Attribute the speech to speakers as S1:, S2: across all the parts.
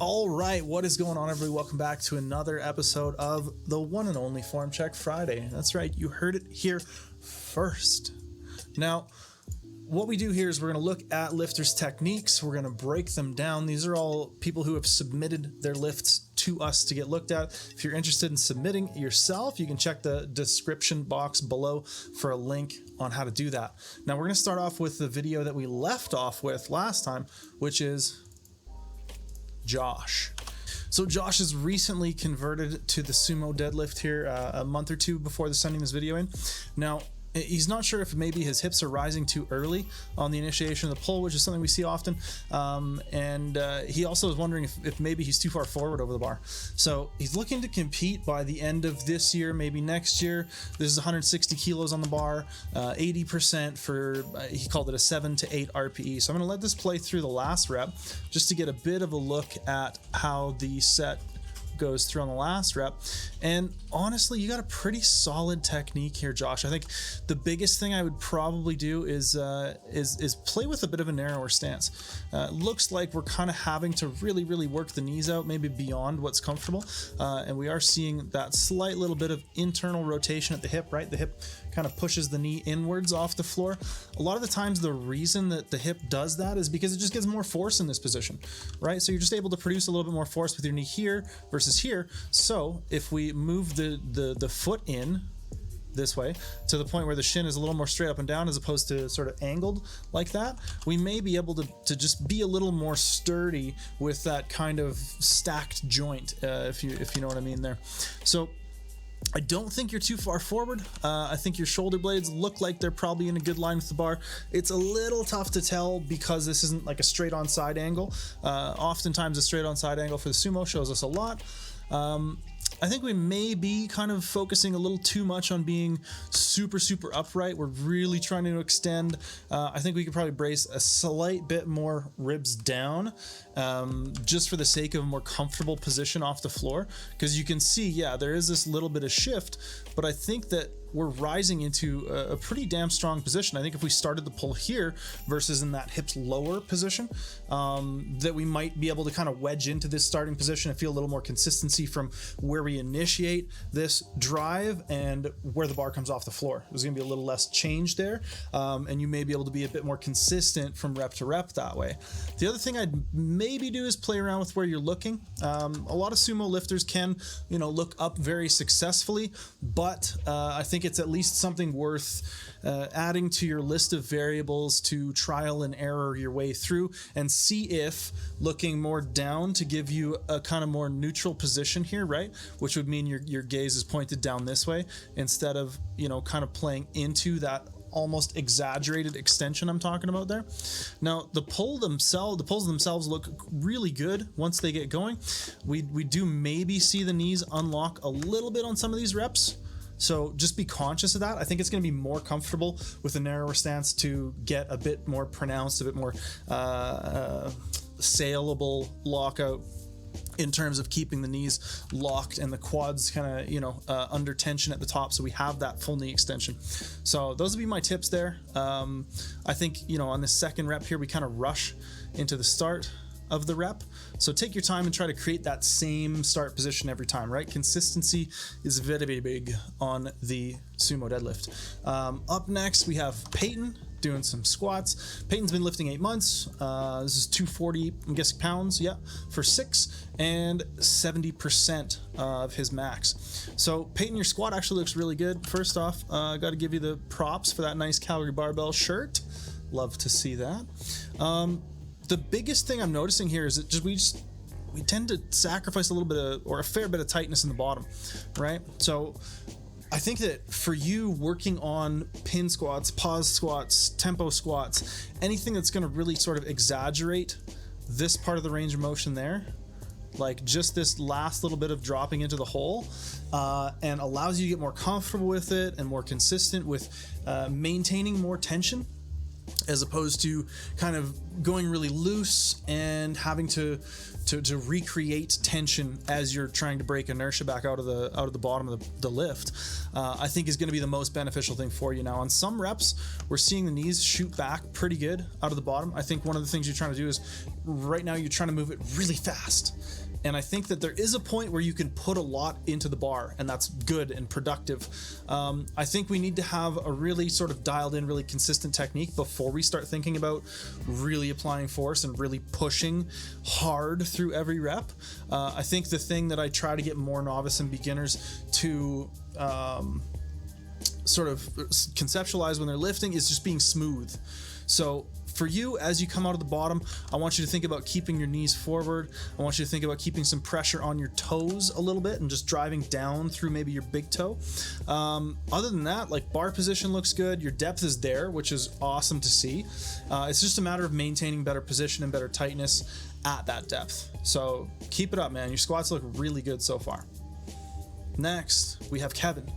S1: All right, what is going on, everybody? Welcome back to another episode of the one and only Form Check Friday. That's right, you heard it here first. Now, what we do here is we're going to look at lifters' techniques. We're going to break them down. These are all people who have submitted their lifts to us to get looked at. If you're interested in submitting yourself, you can check the description box below for a link on how to do that. Now, we're going to start off with the video that we left off with last time, which is Josh. So Josh has recently converted to the sumo deadlift here a month or two before sending this video in. Now, he's not sure if maybe his hips are rising too early on the initiation of the pull, which is something we see often. He also is wondering if maybe he's too far forward over the bar. So he's looking to compete by the end of this year, maybe next year. This is 160 kilos on the bar, 80% for, he called it a 7 to 8 RPE. So I'm going to let this play through the last rep just to get a bit of a look at how the set goes through on the last rep. And honestly, you got a pretty solid technique here, Josh. I think the biggest thing I would probably do is play with a bit of a narrower stance. Looks like we're kind of having to really work the knees out, maybe beyond what's comfortable. And we are seeing that slight little bit of internal rotation at the hip, right? The hip kind of pushes the knee inwards off the floor. A lot of the times the reason that the hip does that is because it just gets more force in this position, right? So you're just able to produce a little bit more force with your knee here versus here. So if we move the foot in this way to the point where the shin is a little more straight up and down as opposed to sort of angled like that, we may be able to just be a little more sturdy with that kind of stacked joint, if you know what I mean there. So I don't think you're too far forward. I think your shoulder blades look like they're probably in a good line with the bar. It's a little tough to tell because this isn't like a straight on side angle. Oftentimes a straight on side angle for the sumo shows us a lot. I think we may be kind of focusing a little too much on being super upright. We're really trying to extend. I think we could probably brace a slight bit more ribs down, just for the sake of a more comfortable position off the floor. Because you can see, yeah, there is this little bit of shift, but I think that we're rising into a pretty damn strong position. I think if we started the pull here versus in that hips lower position, that we might be able to kind of wedge into this starting position and feel a little more consistency from where we initiate this drive and where the bar comes off the floor. There's going to be a little less change there, and you may be able to be a bit more consistent from rep to rep that way. The other thing I'd maybe do is play around with where you're looking. A lot of sumo lifters can, look up very successfully, but I think it's at least something worth adding to your list of variables to trial and error your way through and see if looking more down to give you a kind of more neutral position here, right? Which would mean your gaze is pointed down this way instead of, kind of playing into that almost exaggerated extension I'm talking about there. Now, the pulls themselves look really good once they get going. We do maybe see the knees unlock a little bit on some of these reps. So just be conscious of that. I think it's going to be more comfortable with a narrower stance to get a bit more pronounced, a bit more saleable lockout in terms of keeping the knees locked and the quads kind of, under tension at the top. So we have that full knee extension. So those would be my tips there. I think, on the second rep here, we kind of rush into the start of the rep. So take your time and try to create that same start position every time, right? Consistency is very big on the sumo deadlift. Up next, we have Peyton doing some squats. Peyton's been lifting 8 months. This is 240, I'm guessing pounds, yeah, for 6 and 70% of his max. So Peyton, your squat actually looks really good. First off, got to give you the props for that nice Calgary Barbell shirt. Love to see that. The biggest thing I'm noticing here is that we tend to sacrifice a little bit or a fair bit of tightness in the bottom, right? So I think that for you working on pin squats, pause squats, tempo squats, anything that's going to really sort of exaggerate this part of the range of motion there, like just this last little bit of dropping into the hole, and allows you to get more comfortable with it and more consistent with maintaining more tension as opposed to kind of going really loose and having to recreate tension as you're trying to break inertia back out of the bottom of the lift, I think is going to be the most beneficial thing for you. Now, on some reps, we're seeing the knees shoot back pretty good out of the bottom. I think one of the things you're trying to do is right now you're trying to move it really fast. And I think that there is a point where you can put a lot into the bar, and that's good and productive. I think we need to have a really sort of dialed in, really consistent technique before we start thinking about really applying force and really pushing hard through every rep. I think the thing that I try to get more novice and beginners to sort of conceptualize when they're lifting is just being smooth. So for you, as you come out of the bottom, I want you to think about keeping your knees forward. I want you to think about keeping some pressure on your toes a little bit and just driving down through maybe your big toe. Other than that, like, bar position looks good. Your depth is there, which is awesome to see. It's just a matter of maintaining better position and better tightness at that depth. So keep it up, man. Your squats look really good so far. Next, we have Kevin.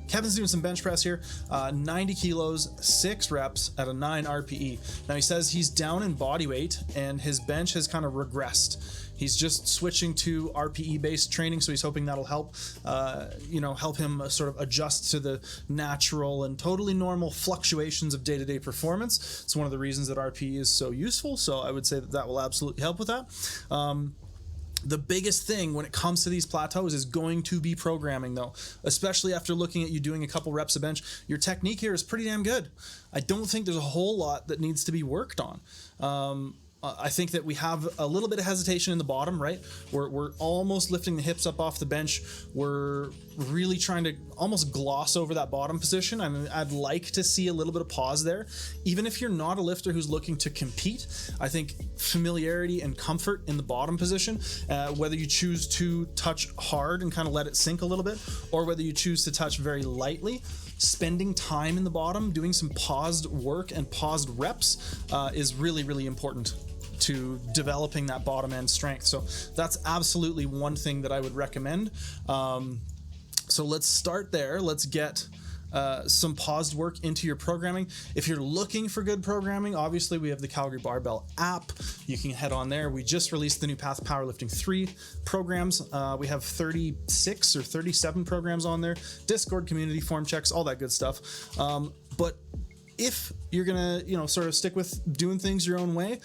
S1: Kevin's doing some bench press here, 90 kilos, 6 reps at a 9 RPE. Now, he says he's down in body weight and his bench has kind of regressed. He's just switching to RPE based training, so he's hoping that'll help, help him sort of adjust to the natural and totally normal fluctuations of day-to-day performance. It's one of the reasons that RPE is so useful, so I would say that will absolutely help with that. The biggest thing when it comes to these plateaus is going to be programming, though, especially after looking at you doing a couple reps of bench. Your technique here is pretty damn good. I don't think there's a whole lot that needs to be worked on. I think that we have a little bit of hesitation in the bottom, right? We're almost lifting the hips up off the bench. We're really trying to almost gloss over that bottom position. I mean, I'd like to see a little bit of pause there. Even if you're not a lifter who's looking to compete, I think familiarity and comfort in the bottom position, whether you choose to touch hard and kind of let it sink a little bit, or whether you choose to touch very lightly, spending time in the bottom, doing some paused work and paused reps is really, really important to developing that bottom end strength. So that's absolutely one thing that I would recommend. So let's start there. Let's get some paused work into your programming. If you're looking for good programming, obviously we have the Calgary Barbell app. You can head on there. We just released the new Path Powerlifting 3 programs. We have 36 or 37 programs on there. Discord, community, form checks, all that good stuff. But if you're gonna, sort of stick with doing things your own way,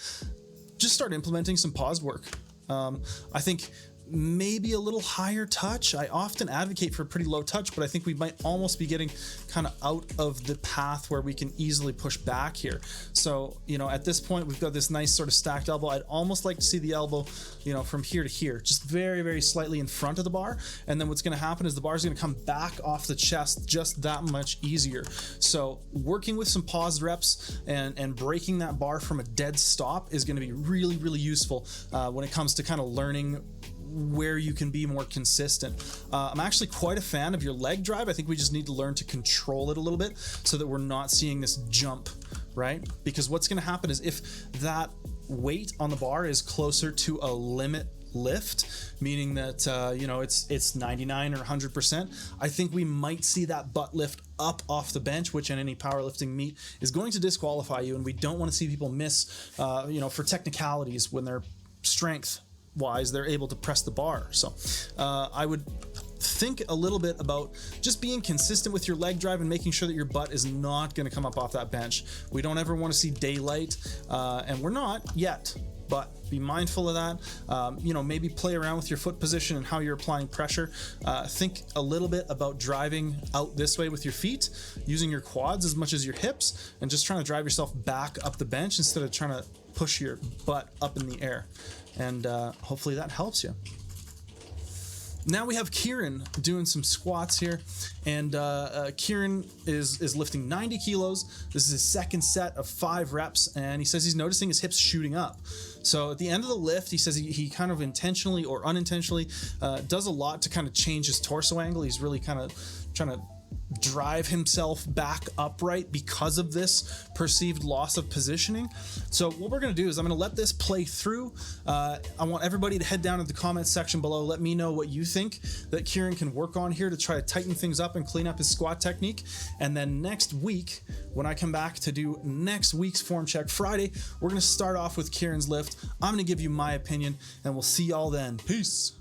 S1: just start implementing some paused work. I think maybe a little higher touch. I often advocate for pretty low touch, but I think we might almost be getting kind of out of the path where we can easily push back here. So, at this point, we've got this nice sort of stacked elbow. I'd almost like to see the elbow, from here to here, just very, very slightly in front of the bar. And then what's going to happen is the bar is going to come back off the chest just that much easier. So working with some paused reps and breaking that bar from a dead stop is going to be really, really useful when it comes to kind of learning where you can be more consistent. I'm actually quite a fan of your leg drive. I think we just need to learn to control it a little bit so that we're not seeing this jump, right? Because what's going to happen is if that weight on the bar is closer to a limit lift, meaning that it's 99 or 100%, I think we might see that butt lift up off the bench, which in any powerlifting meet is going to disqualify you, and we don't want to see people miss for technicalities when their strength wise they're able to press the bar. So I would think a little bit about just being consistent with your leg drive and making sure that your butt is not going to come up off that bench. We don't ever want to see daylight, and we're not yet, but be mindful of that. Maybe play around with your foot position and how you're applying pressure. Think a little bit about driving out this way with your feet, using your quads as much as your hips, and just trying to drive yourself back up the bench instead of trying to push your butt up in the air. And hopefully that helps you. Now we have Kieran doing some squats here, and Kieran is lifting 90 kilos. This is his second set of 5 reps, and he says he's noticing his hips shooting up. So at the end of the lift, he says he kind of intentionally or unintentionally does a lot to kind of change his torso angle. He's really kind of trying to drive himself back upright because of this perceived loss of positioning. So what we're going to do is I'm going to let this play through. I want everybody to head down to the comments section below. Let me know what you think that Kieran can work on here to try to tighten things up and clean up his squat technique. And then next week, when I come back to do next week's form check Friday, we're going to start off with Kieran's lift. I'm going to give you my opinion, and we'll see y'all then. Peace.